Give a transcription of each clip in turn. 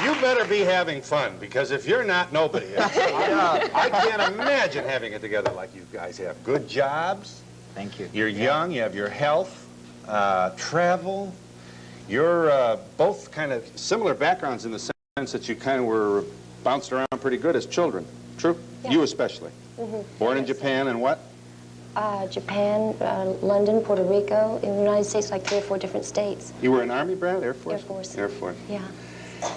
You better be having fun, because if you're not, nobody is. I can't imagine having it together like you guys have. Good jobs. Thank you. You're young, you have your health, travel. You're both kind of similar backgrounds in the sense that you kind of were bounced around pretty good as children. True? Yeah. You especially. Born in Japan and what? Japan, London, Puerto Rico, in the United States, like 3 or 4 different states. You were an Army brat? Air Force? Air Force. Air Force. Yeah.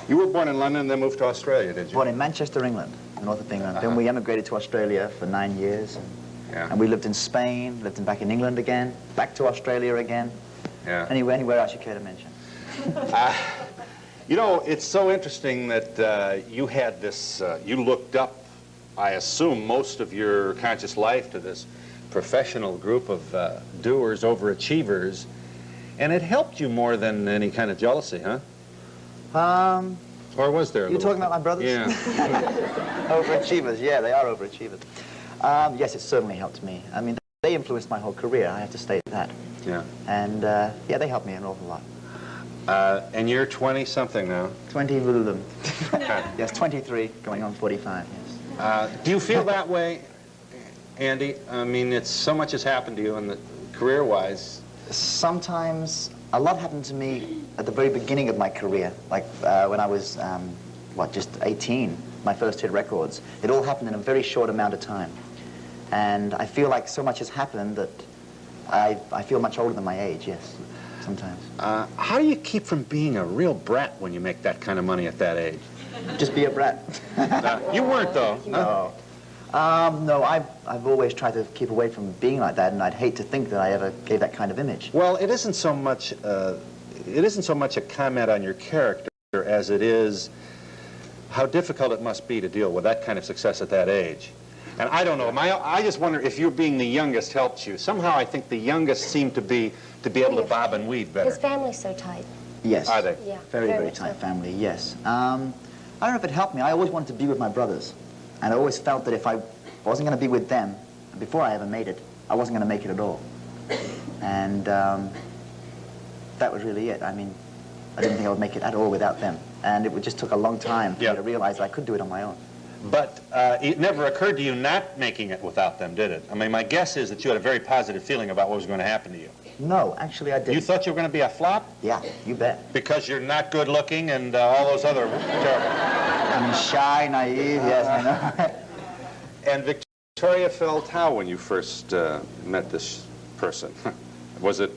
You were born in London and then moved to Australia, did you? Born in Manchester, England, north of England. Then we emigrated to Australia for 9 years. And we lived in Spain, lived back in England again, back to Australia again. Yeah. Anywhere else you care to mention. You know, it's so interesting that you had this, you looked up, I assume, most of your conscious life to this professional group of doers, overachievers, and it helped you more than any kind of jealousy, huh? Or was there a You talking about my brothers? Yeah. Overachievers, yeah, they are overachievers. Yes, it certainly helped me. I mean, they influenced my whole career, I have to state that. Yeah. And, yeah, they helped me an awful lot. And you're 20-something now? 20, yes, 23, going on 45, yes. Do you feel that way, Andy? I mean, it's so much has happened to you in the career-wise. Sometimes, a lot happened to me at the very beginning of my career, like when I was, what, just 18, my first hit records. It all happened in a very short amount of time. And I feel like so much has happened that I feel much older than my age, yes, sometimes. How do you keep from being a real brat when you make that kind of money at that age? Just be a brat. You weren't, though. No. No, I've always tried to keep away from being like that, and I'd hate to think that I ever gave that kind of image. Well, it isn't so much a comment on your character as it is how difficult it must be to deal with that kind of success at that age. And I don't know, I just wonder if you being the youngest helped you. Somehow I think the youngest seem to be able to bob and weave better. His family's so tight. Yes. Are they? Yeah. Very tight family, yes. I don't know if it helped me. I always wanted to be with my brothers. And I always felt that if I wasn't going to be with them, before I ever made it, I wasn't going to make it at all. And that was really it. I mean, I didn't think I would make it at all without them. And it just took a long time for me to realize that I could do it on my own. But it never occurred to you not making it without them, did it? I mean, my guess is that you had a very positive feeling about what was going to happen to you. No, actually I didn't. You thought you were going to be a flop? Yeah, you bet. Because you're not good looking and all those other terrible... I'm shy, naive, yes, I know. And Victoria felt how when you first met this person? Was it,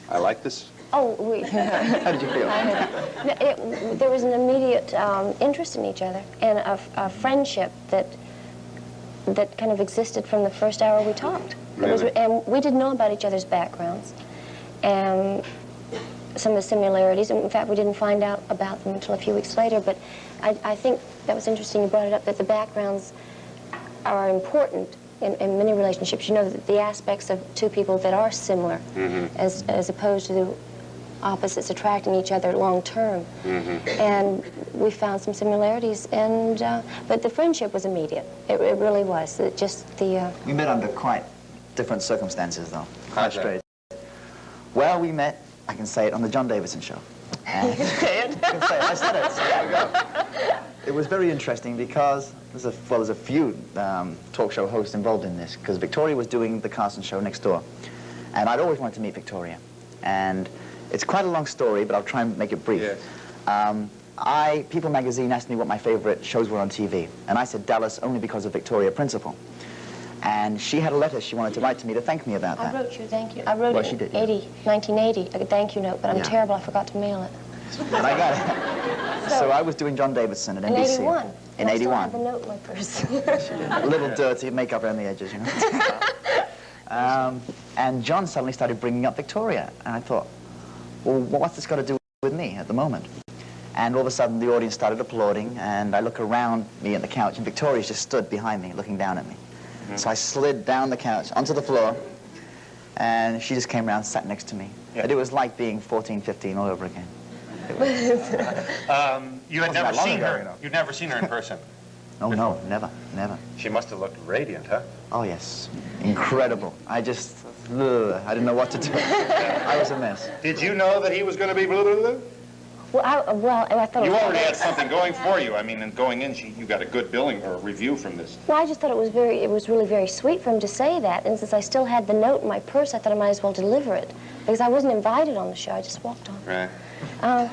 I like this? Oh, we... How did you feel? There was an immediate interest in each other and a friendship that kind of existed from the first hour we talked. Really? And we didn't know about each other's backgrounds and some of the similarities. In fact, we didn't find out about them until a few weeks later. But I think that was interesting you brought it up, that the backgrounds are important in many relationships. You know, the aspects of two people that are similar as opposed to the opposites attracting each other long term. And we found some similarities, and but the friendship was immediate. It really was. We met under quite different circumstances, though. Quite strange. Well, we met, I can say it, on the John Davidson show. And Say it. I can say it. I said it. So there you go. It was very interesting because there's a few talk show hosts involved in this, because Victoria was doing the Carson show next door, and I'd always wanted to meet Victoria. And it's quite a long story, but I'll try and make it brief. Yes. People magazine asked me what my favorite shows were on TV, and I said Dallas only because of Victoria Principal. And she had a letter she wanted to write to me to thank me about that. I wrote you a thank you. I wrote well, she did, 1980, a thank you note, but I'm terrible. I forgot to mail it. But I got it. So I was doing John Davidson at NBC. In 81. In 81. I still have the note in my purse. A little dirty, makeup around the edges, you know. And John suddenly started bringing up Victoria, and I thought, well, what's this got to do with me at the moment? And all of a sudden, the audience started applauding, and I look around me at the couch, and Victoria's just stood behind me, looking down at me. So I slid down the couch onto the floor, and she just came around, sat next to me. And it was like being 14, 15 all over again. You had never seen her. You know. You'd never seen her in person. Oh no, never, never. She must have looked radiant, huh? Oh yes, incredible. I just, I didn't know what to do. I was a mess. Did you know that he was going to be blue? Well, I thought You it was already had something going for you. I mean, and going in, you got a good billing or review from this. Well, I just thought it was really very sweet for him to say that. And since I still had the note in my purse, I thought I might as well deliver it. Because I wasn't invited on the show, I just walked on. Right. I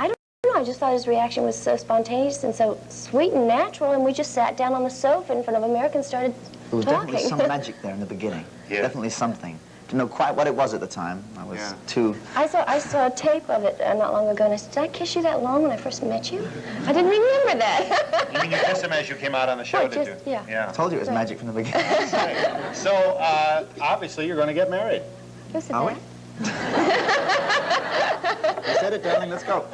don't know, I just thought his reaction was so spontaneous and so sweet and natural, and we just sat down on the sofa in front of Americans and started There was talking. definitely some magic there in the beginning. Yeah. Definitely something. Didn't know quite what it was at the time. I was too... I saw a tape of it not long ago, and I said, did I kiss you that long when I first met you? I didn't remember that. You mean you kissed him as you came out on the show, Well, did just- you? yeah. Yeah. I told you it was magic from the beginning. So, obviously, you're going to get married. Who said Are we? that? You said it, darling. Let's go.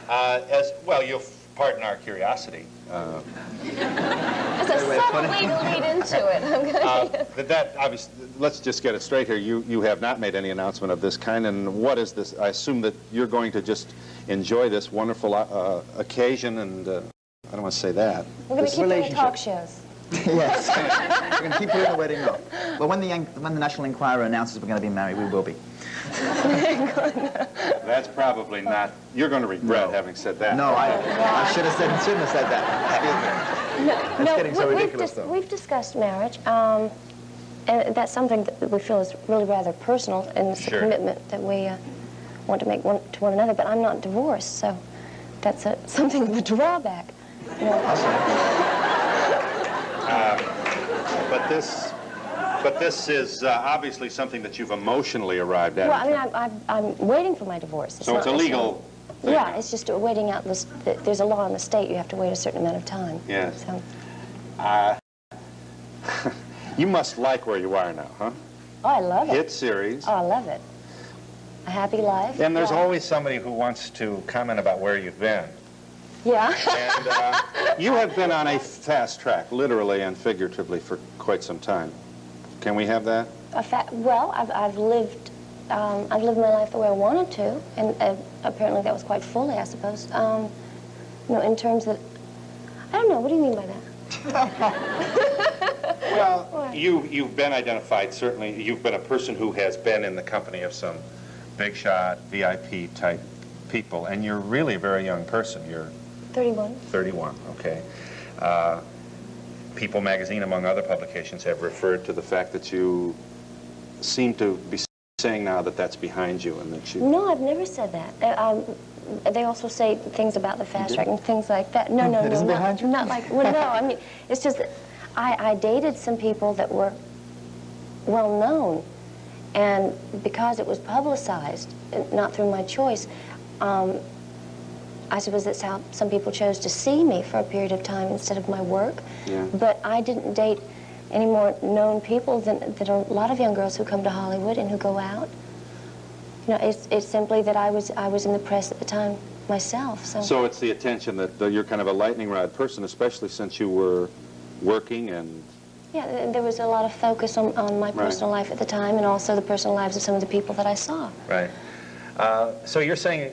As well, you'll pardon our curiosity. It's a subtle way to lead into it. I'm gonna That obviously, let's just get it straight here. You have not made any announcement of this kind, and what is this? I assume that you're going to just enjoy this wonderful occasion, and I don't want to say that. We're going to This keep doing relationship. talk shows. Yes. We're going to keep doing the wedding now. But when the National Enquirer announces we're going to be married, we will be. That's probably not. You're going to regret having said that. No, I shouldn't have said that. No, getting so ridiculous, though. we've discussed marriage, and that's something that we feel is really rather personal, and it's Sure. a commitment that we want to make to one another. But I'm not divorced, so that's something of a drawback. You know. But this is obviously something that you've emotionally arrived at. Well, I mean, I'm waiting for my divorce. So it's a legal thing. Yeah, it's just waiting out. There's a law in the state. You have to wait a certain amount of time. Yes. So. You must like where you are now, huh? Oh, I love it. Hit series. Oh, I love it. A happy life. And there's Yeah. always somebody who wants to comment about where you've been. Yeah. And you have been on a fast track, literally and figuratively, for quite some time. Can we have that? Well, I've lived my life the way I wanted to, and apparently that was quite fully, I suppose. You know, in terms that, I don't know. What do you mean by that? Well, you've been identified, certainly. You've been a person who has been in the company of some big shot, VIP type people, and you're really a very young person. You're 31. 31, okay. People magazine, among other publications, have referred to the fact that you seem to be saying now that that's behind you and that you... No, I've never said that. They also say things about the fast track and things like that. No, That isn't behind you? not like, well, no, I mean, it's just that I dated some people that were well known, and because it was publicized, not through my choice, I suppose that's how some people chose to see me for a period of time instead of my work. Yeah. But I didn't date any more known people than a lot of young girls who come to Hollywood and who go out. You know, it's simply that I was in the press at the time myself. So it's the attention that you're kind of a lightning rod person, especially since you were working and... Yeah, there was a lot of focus on my personal life at the time, and also the personal lives of some of the people that I saw. Right. So you're saying...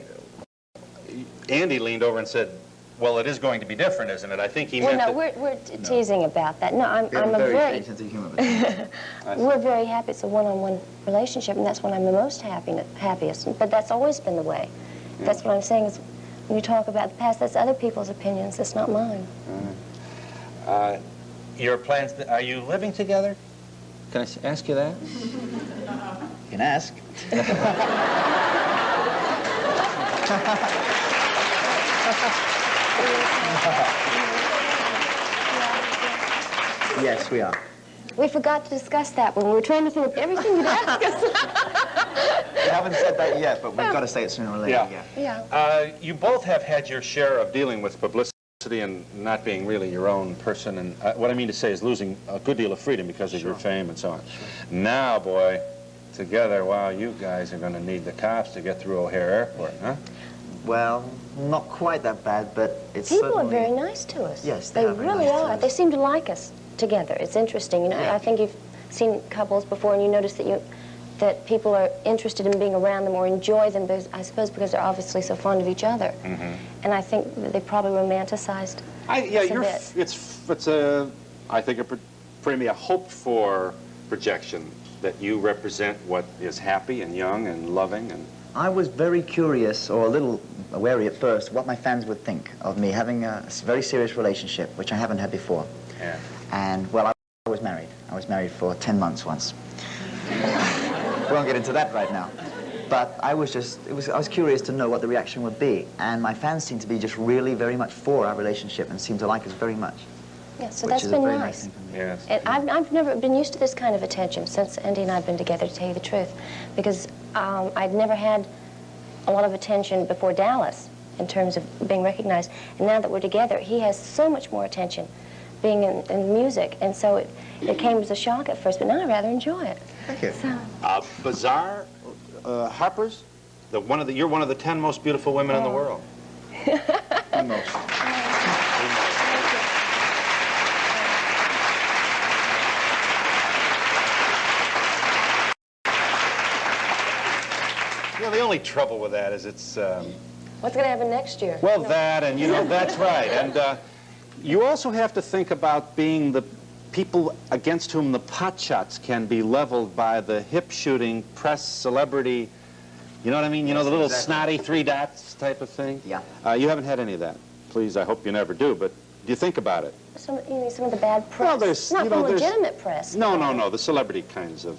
Andy leaned over and said, well, it is going to be different, isn't it? I think he meant that... We're teasing about that. No, I'm a very very... strange sense of humor. We're very happy. It's a one-on-one relationship, and that's when I'm the most happiest. But that's always been the way. Yeah. That's what I'm saying is, when you talk about the past, that's other people's opinions. That's not mine. Your plans, are you living together? Can I ask you that? You can ask. Yes, we are. We forgot to discuss that when we were trying to think of everything you'd ask us. We haven't said that yet, but we've got to say it sooner or later. Yeah. You both have had your share of dealing with publicity and not being really your own person. And what I mean to say is losing a good deal of freedom because of your fame and so on. Now, boy, together, wow, you guys are going to need the cops to get through O'Hare Airport, huh? Well, not quite that bad, but it's People certainly... are very nice to us. Yes, they are very really nice to are. us. They seem to like us together. It's interesting. You know, Yeah. I think you've seen couples before, and you notice that people are interested in being around them or enjoy them, because, I suppose because they're obviously so fond of each other. Mm-hmm. And I think that they probably romanticized Yeah, us a bit. it's a, I think, a hoped-for projection that you represent what is happy and young and loving and I was very curious, or a little wary at first, what my fans would think of me having a very serious relationship, which I haven't had before. Yeah. And, well, I was married. I was married for 10 months once. We won't get into that right now. But I was curious to know what the reaction would be. And my fans seemed to be just really very much for our relationship and seemed to like us very much. Yeah, so that's been nice. Yes. And I've never been used to this kind of attention since Andy and I have been together, to tell you the truth, because I'd never had a lot of attention before Dallas in terms of being recognized. And now that we're together, he has so much more attention being in music. And so it came as a shock at first, but now I rather enjoy it. Thank you. So. Bizarre Harper's? You're one of the 10 most beautiful women in the world. Almost. You know, the only trouble with that is it's... What's going to happen next year? Well, that, and, you know, that's right. And you also have to think about being the people against whom the pot shots can be leveled by the hip-shooting press celebrity, you know what I mean? You know, the little snotty 3 dots type of thing? Yeah. You haven't had any of that. Please, I hope you never do, but do you think about it? Some of the bad press. Well, there's, not you know, the legitimate press. No, the celebrity kinds of...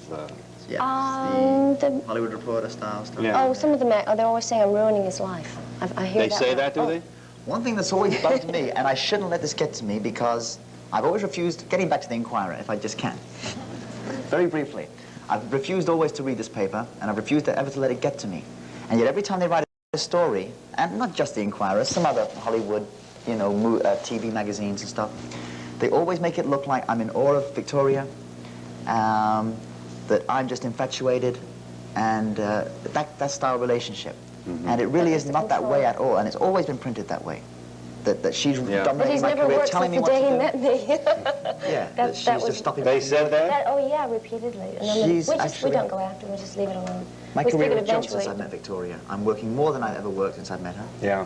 Yeah, the Hollywood Reporter style stuff. Yeah. Oh, some of them, they're always saying I'm ruining his life. I hear They that. say that, do they? One thing that's always bugged me, and I shouldn't let this get to me because I've always refused, getting back to the Inquirer, if I just can. Very briefly, I've refused always to read this paper, and I've refused ever to let it get to me. And yet every time they write a story, and not just the Inquirer, some other Hollywood, you know, TV magazines and stuff, they always make it look like I'm in awe of Victoria, that I'm just infatuated, and that style relationship. Mm-hmm. And it really is not that way at all, and it's always been printed that way. That she's dominating my career, telling me what to do. But he's never worked since the day he met me. Yeah, that she's just stopping. They said that? Oh, yeah, repeatedly. And then we don't go after, we just leave it alone. My we career has jumped since I met Victoria. I'm working more than I've ever worked since I met her. Yeah.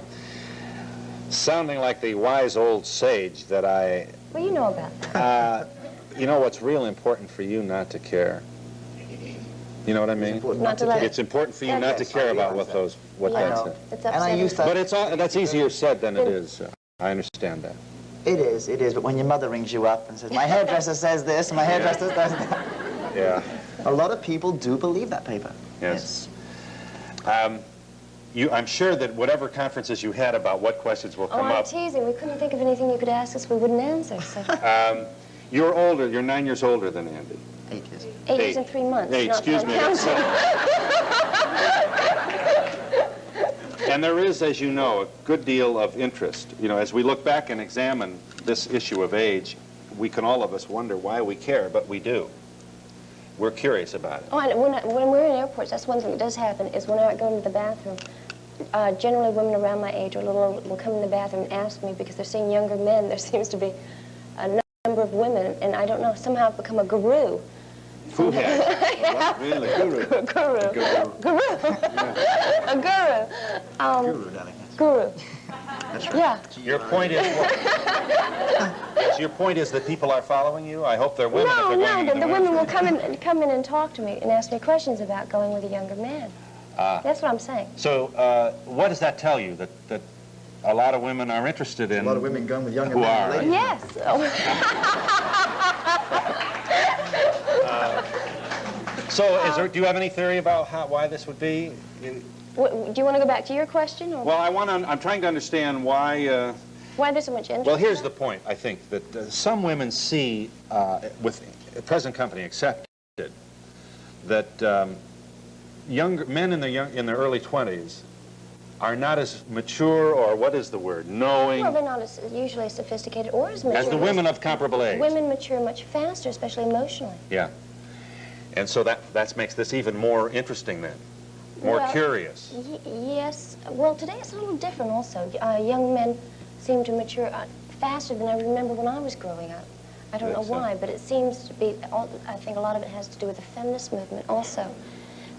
Sounding like the wise old sage that I... Well, you know about that. You know what's real important for you not to care. You know what I mean? It's important for you not to care about what that said. It's and I used that. But that's easier said than it is. I understand that. It is. But when your mother rings you up and says, my hairdresser says this, my hairdresser says that. Yeah. A lot of people do believe that paper. Yes. I'm sure that whatever conferences you had about what questions will come I'm up. teasing. We couldn't think of anything you could ask us we wouldn't answer. So. You're older. You're 9 years older than Andy. 8 years. 8 years and 3 months. Hey, excuse me. And there is, as you know, a good deal of interest. You know, as we look back and examine this issue of age, we can all of us wonder why we care, but we do. We're curious about it. Oh, and when we're in airports, that's one thing that does happen, is when I go into the bathroom, generally women around my age or a little older will come in the bathroom and ask me, because they're seeing younger men, there seems to be a number of women, and I don't know, somehow I've become a guru. Who has? What? Really? Guru. Guru. A guru. Guru, darling. Guru. That's right. Yeah. Your point is what? Yes, your point is that people are following you? I hope they're women. No, the women will come in and talk to me and ask me questions about going with a younger man. That's what I'm saying. So what does that tell you? That a lot of women are interested in... A lot of women going with younger men. Who are? Yes. So do you have any theory about why this would be? Do you want to go back to your question? Or? Well, I'm trying to understand why... Why there's so much interest? Well, here's the point, I think, that some women see, with present company accepted, that younger men in their early 20s are not as mature, or what is the word, knowing... Well, they're not usually as sophisticated or as mature. As the women of comparable age. Women mature much faster, especially emotionally. Yeah. And so that makes this even more interesting then, more curious. Yes. Well, today it's a little different also. Young men seem to mature faster than I remember when I was growing up. I don't know why, but it seems to be, I think a lot of it has to do with the feminist movement also.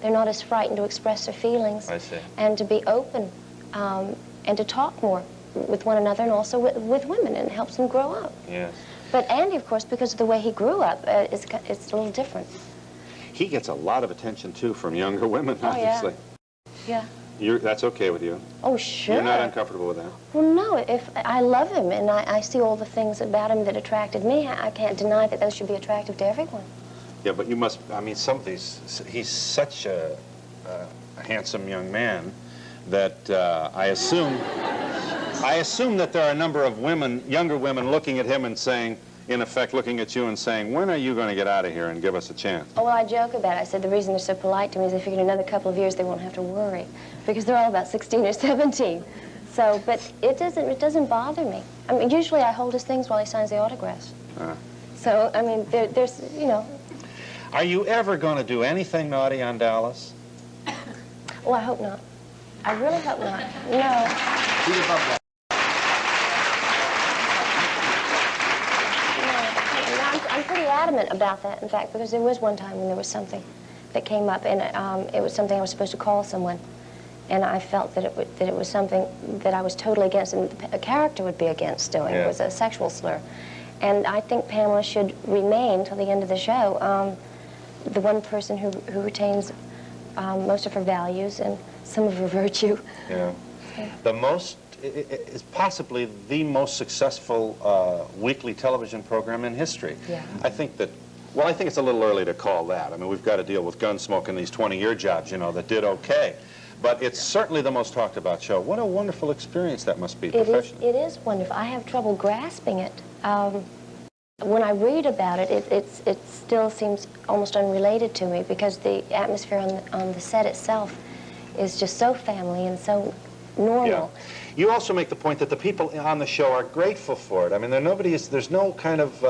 They're not as frightened to express their feelings. I see. And to be open and to talk more with one another and also with women, and it helps them grow up. Yes. But Andy, of course, because of the way he grew up, it's a little different. He gets a lot of attention, too, from younger women, obviously. Yeah. Yeah. That's okay with you? Oh, sure. You're not uncomfortable with that? Well, no. If I love him, and I see all the things about him that attracted me, I can't deny that those should be attractive to everyone. Yeah, but you must, I mean, some of these, he's such a handsome young man that I assume that there are a number of women, younger women, looking at him and saying, in effect, looking at you and saying, when are you going to get out of here and give us a chance? Oh, well, I joke about it. I said the reason they're so polite to me is they figured in another couple of years they won't have to worry, because they're all about 16 or 17. So, but it doesn't bother me. I mean, usually I hold his things while he signs the autographs. So, I mean, there's, you know. Are you ever going to do anything naughty on Dallas? Oh, I hope not. I really hope not. No. I'm pretty adamant about that, in fact, because there was one time when there was something that came up, and it was something I was supposed to call someone, and I felt that it was something that I was totally against, and a character would be against doing. Yeah. It was a sexual slur. And I think Pamela should remain till the end of the show the one person who retains most of her values and some of her virtue. Yeah. The most, is possibly the most successful weekly television program in history. Yeah. I think that, well, I think it's a little early to call that. I mean, we've got to deal with Gunsmoke and these 20-year jobs, you know, that did okay. But it's certainly the most talked about show. What a wonderful experience that must be professionally. It is wonderful. I have trouble grasping it. When I read about it, it still seems almost unrelated to me, because the atmosphere on the set itself is just so family and so normal. Yeah. You also make the point that the people on the show are grateful for it. I mean, there's no kind of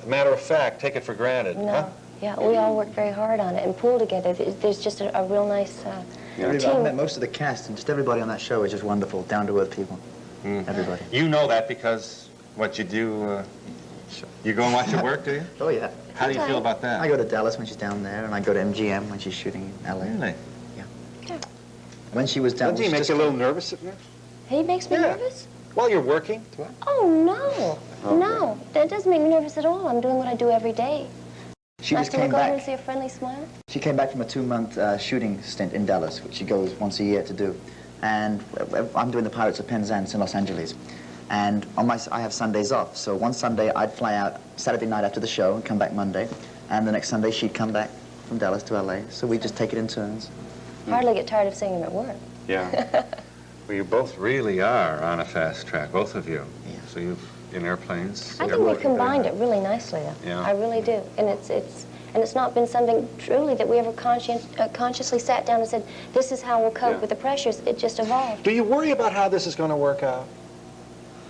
matter of fact, take it for granted. No. Huh? Yeah, we all work very hard on it and pull together. There's just a real nice I've team. met most of the cast, and just everybody on that show is just wonderful, down-to-earth people. Everybody. You know that because what you do, you go and watch her work, do you? Oh, yeah. How do you feel about that? I go to Dallas when she's down there, and I go to MGM when she's shooting in L.A. Really? Yeah. Yeah. When she was down... Doesn't he make you a little nervous sitting there? He makes me nervous? While you're working? Oh, no. No, that doesn't make me nervous at all. I'm doing what I do every day. She I just have to came look over and back. see a friendly smile. She came back from a 2-month shooting stint in Dallas, which she goes once a year to do. And I'm doing the Pirates of Penzance in Los Angeles. And I have Sundays off. So one Sunday I'd fly out Saturday night after the show and come back Monday. And the next Sunday she'd come back from Dallas to LA. So we just take it in turns. Hardly get tired of seeing him at work. Yeah. Well, you both really are on a fast track, both of you. Yeah. So you've, in airplanes. I think we combined it really nicely, though. Yeah. I really do. And it's not been something truly that we ever consciously sat down and said, this is how we'll cope with the pressures. It just evolved. Do you worry about how this is going to work out?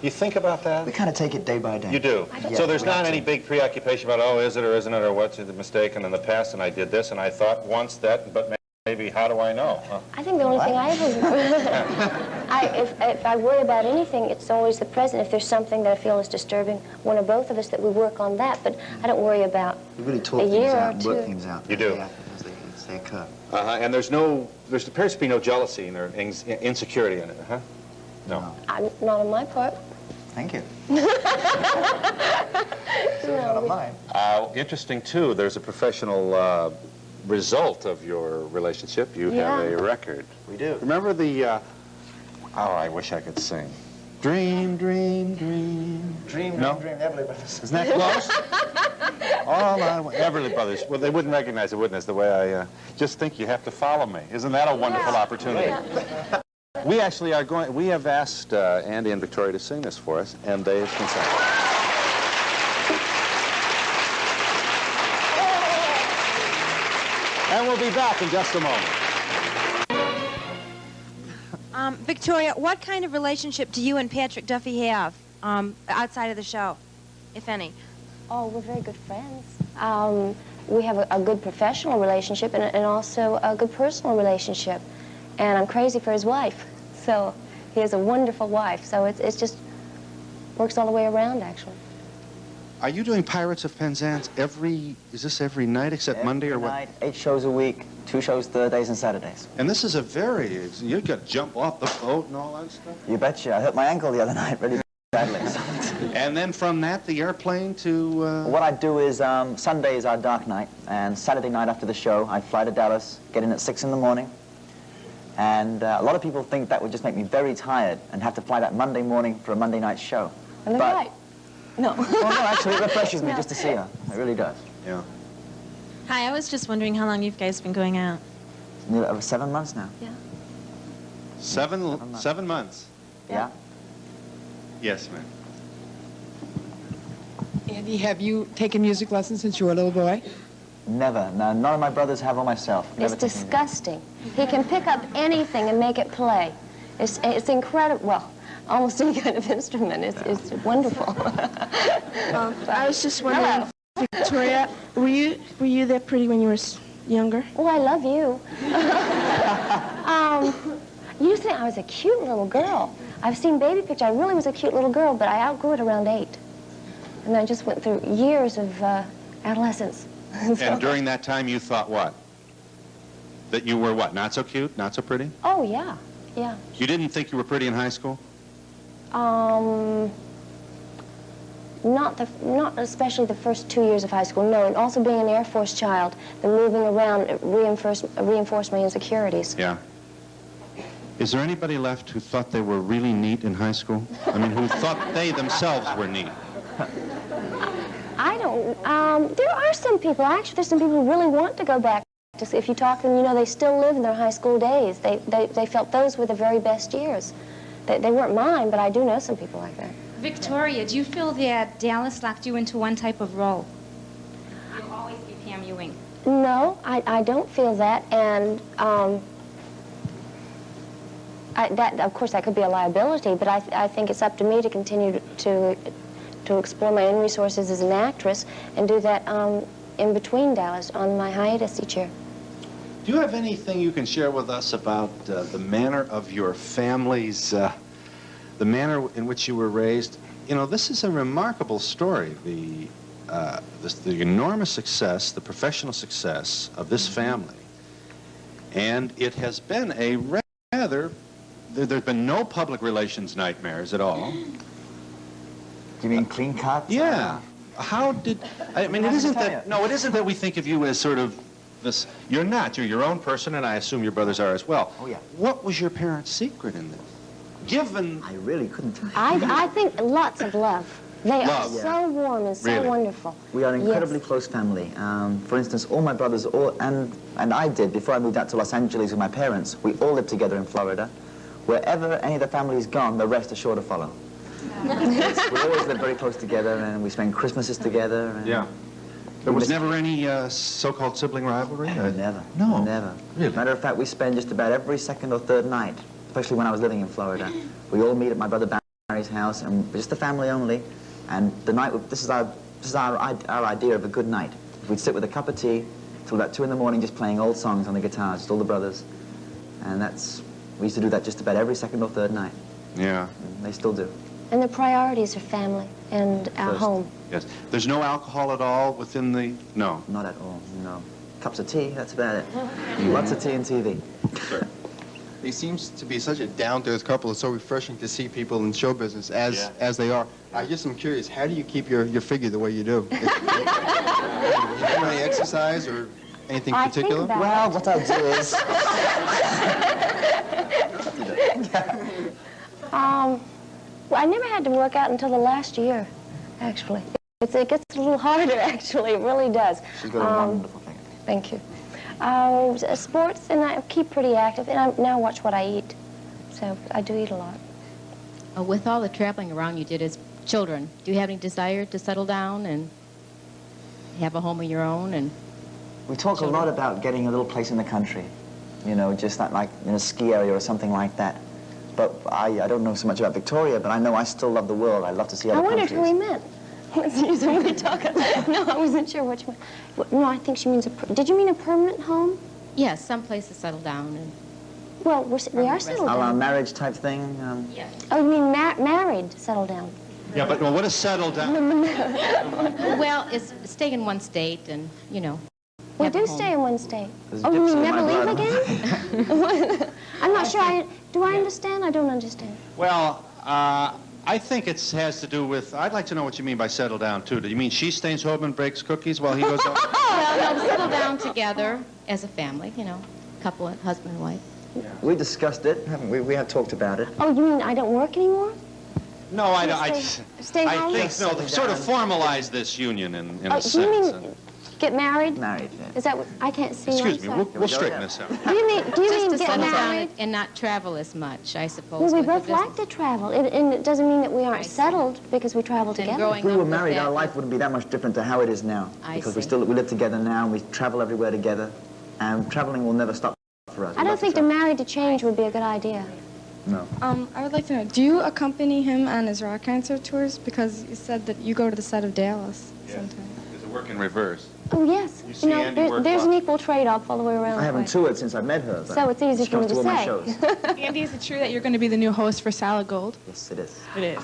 You think about that? We kind of take it day by day. You do? I don't- So there's we not have any to. big preoccupation about, oh, is it or isn't it, or what's the mistake, and in the past, and I did this, and I thought once that, but maybe how do I know? Huh? I think the only thing I ever... if I worry about anything, it's always the present. If there's something that I feel is disturbing one or both of us, that we work on that. But I don't worry about We really talk a things year out or and two. work things out. You do? Yeah, as they occur. And there appears to be no jealousy or insecurity in it, huh? No. Not on my part. Thank you. No, Not on mine. Interesting, too, there's a professional result of your relationship. You have a record. We do. Remember the, oh, I wish I could sing. Dream, dream, dream. Dream, No? dream, Everly Brothers. Isn't that close? All I want, Everly Brothers. Well, they wouldn't recognize it, wouldn't it? The way I just think you have to follow me. Isn't that a wonderful opportunity? We actually are going, we have asked Andy and Victoria to sing this for us, and they have consented. And we'll be back in just a moment. Victoria, what kind of relationship do you and Patrick Duffy have outside of the show, if any? Oh, we're very good friends. We have a good professional relationship and also a good personal relationship. And I'm crazy for his wife. So he has a wonderful wife. So it's just works all the way around, actually. Are you doing Pirates of Penzance is this every night except Monday or what? Night, 8 shows a week, 2 shows Thursdays and Saturdays. And this is you got to jump off the boat and all that stuff? You betcha. I hurt my ankle the other night really badly. And then from that, the airplane to... What I do is Sunday is our dark night, and Saturday night after the show, I fly to Dallas, get in at 6 in the morning, And a lot of people think that would just make me very tired and have to fly that Monday morning for a Monday night show. And they're right. No. Well, no, actually, it refreshes me just to see her. It really does. Yeah. Hi, I was just wondering how long you guys been going out. Nearly over 7 months now. Yeah. 7 months. Yeah. Yes, ma'am. Andy, have you taken music lessons since you were a little boy? Never. No, none of my brothers have or myself. It's Never taken disgusting. He can pick up anything and make it play. It's incredible. Well, almost any kind of instrument. It's wonderful. I was just wondering, Victoria, were you that pretty when you were younger? Oh, I love you. You think I was a cute little girl. I've seen baby pictures. I really was a cute little girl, but I outgrew it around 8. And I just went through years of adolescence. And during that time, you thought what? That you were what? Not so cute? Not so pretty? Oh, yeah. Yeah. You didn't think you were pretty in high school? Not especially the first 2 years of high school, no. And also being an Air Force child, the moving around reinforced my insecurities. Yeah. Is there anybody left who thought they were really neat in high school? I mean, who thought they themselves were neat? I don't, there are some people, actually, there's some people who really want to go back. Just if you talk to them, you know, they still live in their high school days. They felt those were the very best years. They weren't mine, but I do know some people like that. Victoria, do you feel that Dallas locked you into one type of role? You'll always be Pam Ewing. No, I don't feel that, and that, of course, that could be a liability, but I think it's up to me to continue to explore my own resources as an actress and do that in between Dallas on my hiatus each year. Do you have anything you can share with us about the manner of your family's, the manner in which you were raised? You know, this is a remarkable story, the enormous success, the professional success of this family. And it has been a rather, there's been no public relations nightmares at all. You mean clean cut? Yeah. How did, I mean, it isn't that, no, it isn't that we think of you as sort of this, you're not, you're your own person, and I assume your brothers are as well. Oh, yeah. What was your parents' secret in this? Given... I really couldn't tell you. I think lots of love. They Love. are so warm and so Really? wonderful. We are an incredibly Yes. close family. For instance, all my brothers, and I did, before I moved out to Los Angeles with my parents, we all lived together in Florida. Wherever any of the family's gone, the rest are sure to follow. We always lived very close together, and we spent Christmases together. And Yeah. There was never any so-called sibling rivalry? Never. No. Never. Really? Matter of fact, we spend just about every second or third night, especially when I was living in Florida. We all meet at my brother Barry's house, and just the family only. And the night, this is our idea of a good night. We'd sit with a cup of tea till about 2 in the morning, just playing old songs on the guitars, just all the brothers. And we used to do that just about every second or third night. Yeah. And they still do. And the priorities are family and our First. home. Yes. There's no alcohol at all within the... No. Not at all, no. Cups of tea, that's about it. Lots of tea and TV. He seems to be such a down-to-earth couple. It's so refreshing to see people in show business as they are. I just am curious, how do you keep your figure the way you do? Do you do any exercise or anything I particular? think about Well, what I'll do is... Well, I never had to work out until the last year, actually. It gets a little harder, actually. It really does. She's got a wonderful figure. Thank you. Sports, and I keep pretty active, and I now watch what I eat. So I do eat a lot. With all the traveling around you did as children, do you have any desire to settle down and have a home of your own? And We talk a lot about getting a little place in the country, you know, just like in a ski area or something like that. But I don't know so much about Victoria, but I know I still love the world. I love to see other I wondered countries. who he meant. When we talk. No, I wasn't sure what you meant. No, I think she means did you mean a permanent home? yes, someplace to settle down. And Well, we are settled A la down. marriage type thing. Oh, you mean married, settled down? Yeah, but well, what is settled down? well, it's stay in one state and, you know, We have a do home. stay in one state. There's Oh, you gypsy mean in never my leave blood. again? I'm not sure. Do I understand? I don't understand. Well, I think it has to do with, I'd like to know what you mean by settle down, too. Do you mean she stays home and bakes cookies while he goes out? Well, no, settle down together as a family, you know, couple, husband and wife. We discussed it, haven't we? We have talked about it. Oh, you mean I don't work anymore? No, I don't. Stay I home? think, no, sort of formalize this union in a Do you sense. mean get married? Married, yeah. Is that what, I can't see. Excuse me, I'm we'll straighten this out. sorry. Do you mean Just to get settle down married? and not travel as much, I suppose. Well, we with the both like business. to travel, and it doesn't mean that we I aren't see. settled because we travel Then together. growing If we up were with married, that- our life wouldn't be that much different to how it is now. I Because see. we live together now, and we travel everywhere together, and traveling will never stop for us. I don't think to marry to change would be a good idea. No. I would like to know, do you accompany him on his rock concert tours? Because you said that you go to the set of Dallas sometimes. Does it work in reverse? Oh, yes. You see Andy work there's an lots. equal trade-off all the way around. I haven't toured since I met her. but So it's easy she for me comes to all my say. shows. Andy, is it true that you're going to be the new host for Salad Gold? Yes, it is. It is.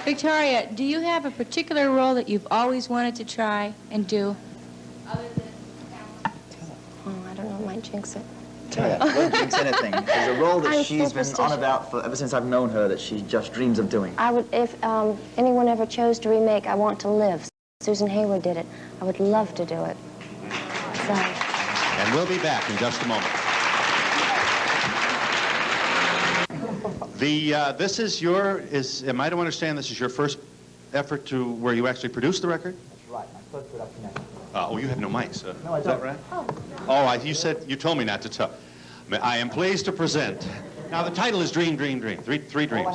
Victoria, do you have a particular role that you've always wanted to try and do? Oh, I don't know. Might jinx it. Yeah, don't jinx anything. There's a role that I'm she's been on superstitious. about for ever since I've known her that she just dreams of doing. I would, if anyone ever chose to remake I Want to Live, Susan Hayward did it. I would love to do it. So, And we'll be back in just a moment. This is am I to understand this is your first effort to where you actually produced the record? That's right, my first production effort. Oh, you have no mics. No, I Is that don't. right? Oh, you told me not to tell. I am pleased to present. Now, the title is Dream, Dream, Dream. Three dreams.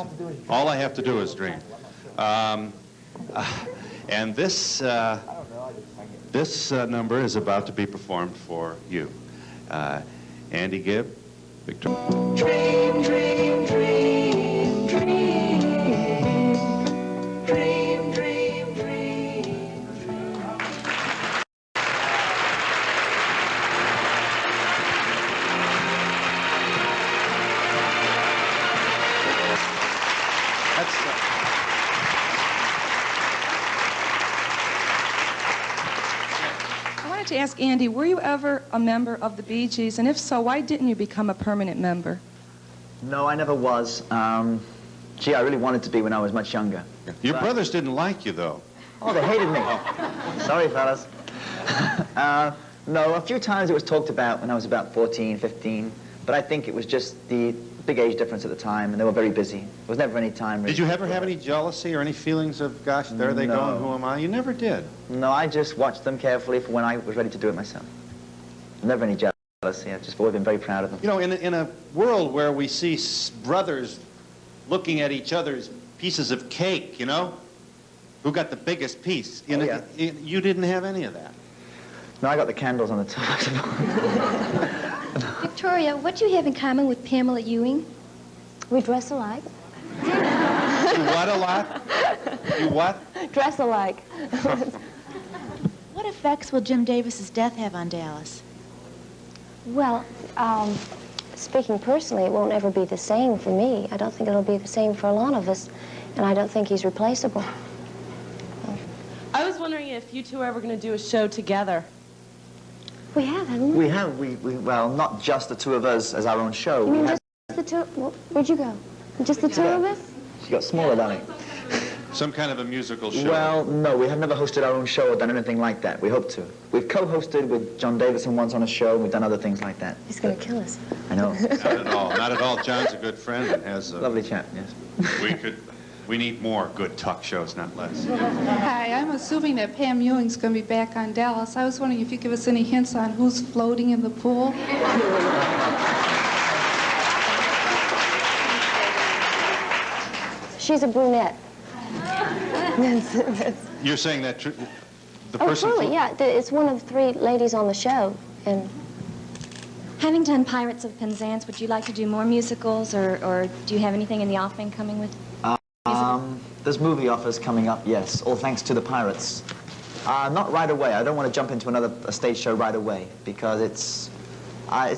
All I have to do is dream. And this number is about to be performed for you. Andy Gibb, Victoria. Dream, dream, dream, dream. Dream, dream, dream. I wanted to ask Andy, were you ever a member of the Bee Gees? And if so, why didn't you become a permanent member? No, I never was. Gee, I really wanted to be when I was much younger. Your brothers didn't like you, though. Oh, they hated me. Sorry, fellas. No, a few times it was talked about when I was about 14, 15, but I think it was just the big age difference at the time, and they were very busy. There was never any time. Really. Did you ever have any jealousy or any feelings of, gosh, there they go, and who am I? You never did. No, I just watched them carefully for when I was ready to do it myself. Never any jealousy. I've just always been very proud of them. You know, in a world where we see brothers looking at each other's pieces of cake, you know, who got the biggest piece, you didn't have any of that. No, I got the candles on the top. Victoria, what do you have in common with Pamela Ewing? We dress alike. You what a lot? You what? Dress alike. What effects will Jim Davis's death have on Dallas? Well, speaking personally, it won't ever be the same for me. I don't think it'll be the same for a lot of us, and I don't think he's replaceable. I was wondering if you two are ever going to do a show together. We have, haven't we? We have, well, not just the two of us as our own show. You We mean had- just the two? Well, where'd you go? Just the two of us? She got smaller, darling. Some kind of a musical show. Well, no, we have never hosted our own show or done anything like that. We hope to. We've co-hosted with John Davison once on a show, and we've done other things like that. He's going to kill us. I know. Not at all. Not at all. John's a good friend and has a... Lovely chap, yes. We need more good talk shows, not less. Hi, I'm assuming that Pam Ewing's going to be back on Dallas. I was wondering if you could give us any hints on who's floating in the pool. She's a brunette. You're saying that the Oh, person... truly, yeah. It's one of three ladies on the show, and... Having done Pirates of Penzance, would you like to do more musicals, or do you have anything in the offing coming with? There's movie offers coming up, yes, all thanks to the Pirates. Not right away. I don't want to jump into a stage show right away because it's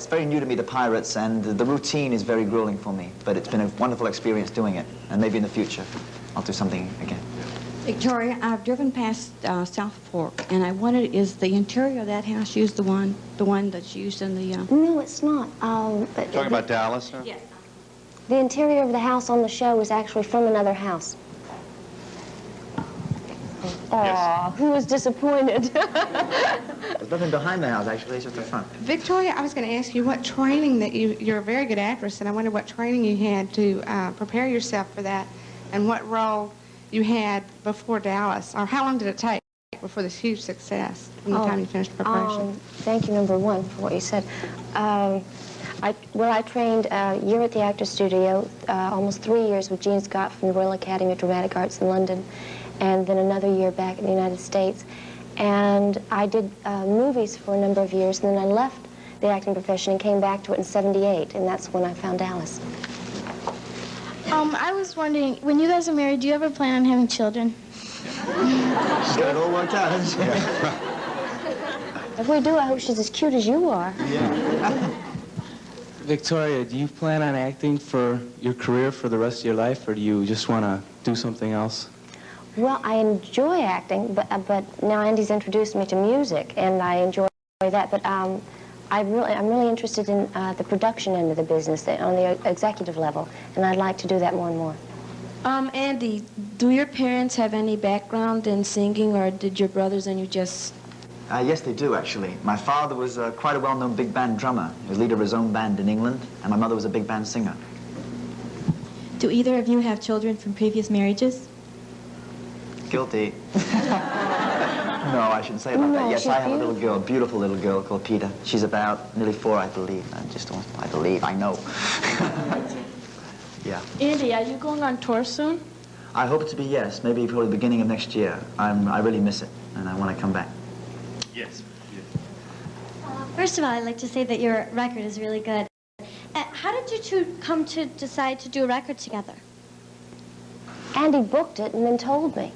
very new to me, the Pirates, and the routine is very grueling for me. But it's been a wonderful experience doing it, and maybe in the future I'll do something again. Victoria, I've driven past South Fork, and I wondered, is the interior of that house used the one that's used in the... No, it's not. Talking about Dallas? Huh? Yes. The interior of the house on the show is actually from another house. Aw, who was disappointed? There's nothing behind the house, actually. It's just the front. Victoria, I was going to ask you what training that you're a very good actress, and I wonder what training you had to prepare yourself for that, and what role you had before Dallas, or how long did it take before this huge success from the time you finished preparation? Thank you, number one, for what you said. I trained a year at the Actors Studio, almost 3 years with Jean Scott from the Royal Academy of Dramatic Arts in London, and then another year back in the United States. And I did movies for a number of years, and then I left the acting profession and came back to it in '78, and that's when I found Dallas. I was wondering, when you guys are married, do you ever plan on having children? She's got it all worked out, hasn't she? If we do, I hope she's as cute as you are. Victoria, do you plan on acting for your career for the rest of your life, or do you just want to do something else? Well, I enjoy acting, but now Andy's introduced me to music, and I enjoy that. But I'm really interested in the production end of the business, on the executive level, and I'd like to do that more and more. Andy, do your parents have any background in singing, or did your brothers and you just... Yes, they do, actually. My father was quite a well-known big band drummer. He was leader of his own band in England, and my mother was a big band singer. Do either of you have children from previous marriages? Guilty. No, I shouldn't say about that. Yes, I have a little girl, a beautiful little girl called Peter. She's about nearly 4, I believe. I know. Yeah. Andy, are you going on tour soon? I hope to be, yes. Maybe probably the beginning of next year. I really miss it, and I want to come back. Yes. First of all, I'd like to say that your record is really good. How did you two come to decide to do a record together? Andy booked it and then told me.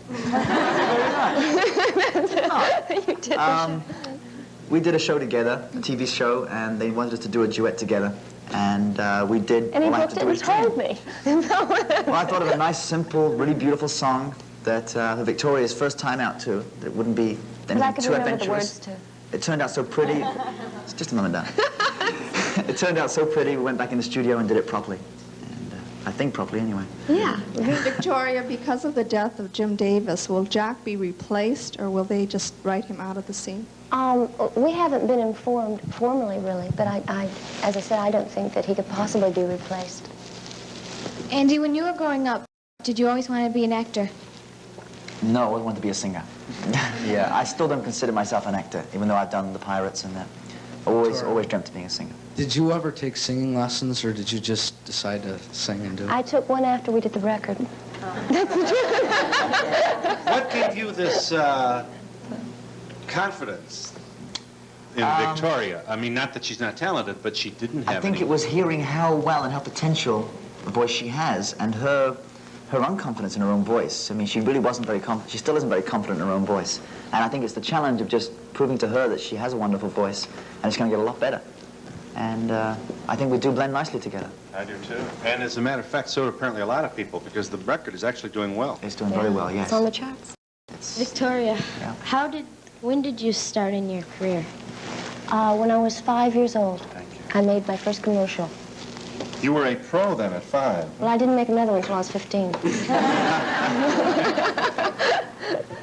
You did We did a show together, a TV show, and they wanted us to do a duet together. And we did. And he all I had booked to it do and was told me. Well, I thought of a nice, simple, really beautiful song that Victoria's first time out to. That wouldn't be anything too adventurous. It turned out so pretty. It's just a moment down. It turned out so pretty. We went back in the studio and did it properly. And I think properly anyway. Yeah. Victoria, because of the death of Jim Davis, will Jack be replaced, or will they just write him out of the scene? We haven't been informed formally, really, but as I said, I don't think that he could possibly be replaced. Andy, when you were growing up, did you always want to be an actor? No, I always wanted to be a singer. Yeah, I still don't consider myself an actor, even though I've done the Pirates and that. Always dreamt of being a singer. Did you ever take singing lessons, or did you just decide to sing and do it? I took one after we did the record. That's the truth. What gave you this confidence in Victoria? I mean, not that she's not talented, but she didn't have I think it was hearing how well and how potential a voice she has, and her unconfidence in her own voice. I mean, she really wasn't very confident. She still isn't very confident in her own voice. And I think it's the challenge of just proving to her that she has a wonderful voice, and it's going to get a lot better. And I think we do blend nicely together. I do too. And as a matter of fact, so do apparently a lot of people, because the record is actually doing well. It's doing very well, yes. It's on the charts. Victoria, when did you start in your career? When I was 5 years old. Thank you. I made my first commercial. You were a pro then at 5. Well, I didn't make another one until I was 15.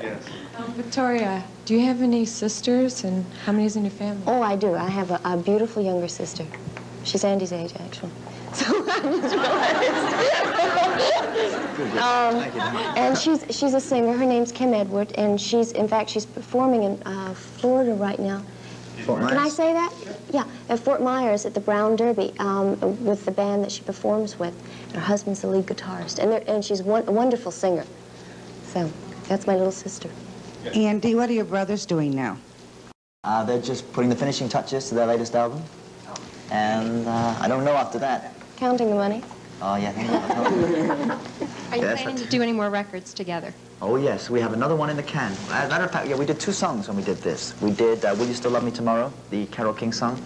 Yes. Victoria, do you have any sisters, and how many is in your family? Oh, I do. I have a beautiful younger sister. She's Andy's age, actually. So I just realized. And she's a singer. Her name's Kim Edward, and she's performing in Florida right now. Can I say that? Yeah, at Fort Myers at the Brown Derby with the band that she performs with. And her husband's the lead guitarist, and she's a wonderful singer. So that's my little sister. Andy, what are your brothers doing now? They're just putting the finishing touches to their latest album. And I don't know after that. Counting the money. Oh, yeah. Are you planning to do any more records together? Oh, yes. We have another one in the can. As a matter of fact, yeah, we did 2 songs when we did this. We did Will You Still Love Me Tomorrow, the Carole King song.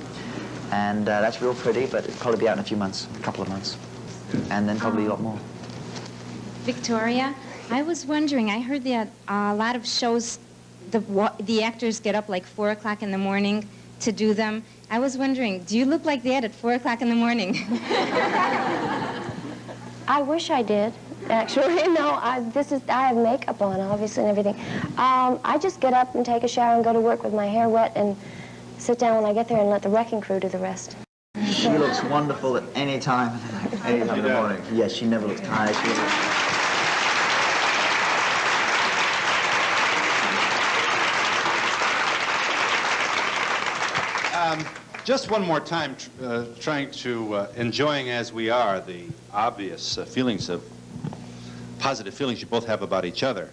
And that's real pretty, but it'll probably be out in a few months, a couple of months. And then probably a lot more. Victoria, I was wondering, I heard that a lot of shows, the actors get up like 4 o'clock in the morning to do them. I was wondering, do you look like that at 4 o'clock in the morning? I wish I did, actually. No, I have makeup on, obviously, and everything. I just get up and take a shower and go to work with my hair wet and sit down when I get there and let the wrecking crew do the rest. She looks wonderful at any time in the morning. Yes, she never looks tired. She looks... Just one more time, trying to, enjoying as we are the obvious positive feelings you both have about each other.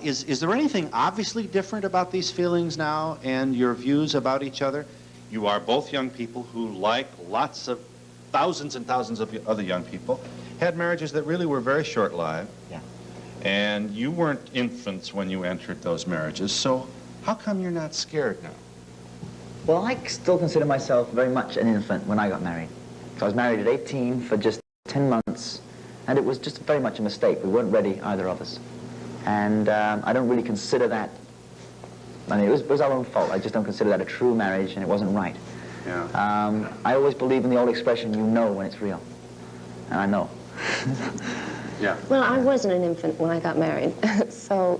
Is there anything obviously different about these feelings now and your views about each other? You are both young people who, like lots of thousands and thousands of other young people, had marriages that really were very short-lived. Yeah. And you weren't infants when you entered those marriages, so how come you're not scared now? Well, I still consider myself very much an infant when I got married. So I was married at 18 for just 10 months, and it was just very much a mistake. We weren't ready, either of us. And I don't really consider that, I mean, it was our own fault. I just don't consider that a true marriage, and it wasn't right. Yeah. I always believe in the old expression, you know when it's real. And I know. Yeah. Well, I wasn't an infant when I got married, so,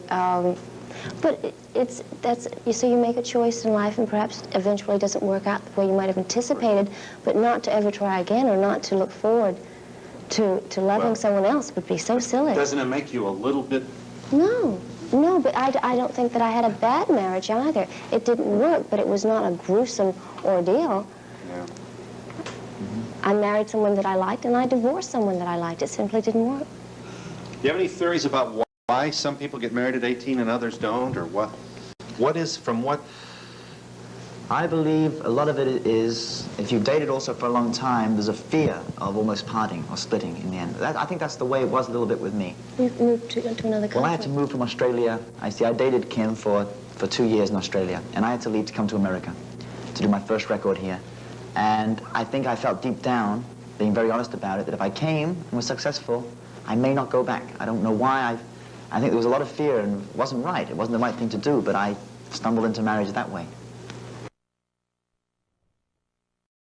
but you make a choice in life and perhaps eventually it doesn't work out the way you might have anticipated, but not to ever try again or not to look forward to loving someone else would be so silly. Doesn't it make you a little bit... No, but I don't think that I had a bad marriage either. It didn't work, but it was not a gruesome ordeal. Yeah. I married someone that I liked and I divorced someone that I liked. It simply didn't work. Do you have any theories about why some people get married at 18 and others don't, or what? I believe a lot of it is, if you've dated also for a long time, there's a fear of almost parting or splitting in the end. I think that's the way it was a little bit with me. You moved to another country? Well, I had to move from Australia. I dated Kim for 2 years in Australia, and I had to leave to come to America to do my first record here. And I think I felt deep down, being very honest about it, that if I came and was successful, I may not go back. I don't know why. I think there was a lot of fear, and it wasn't right. It wasn't the right thing to do, but I stumbled into marriage that way.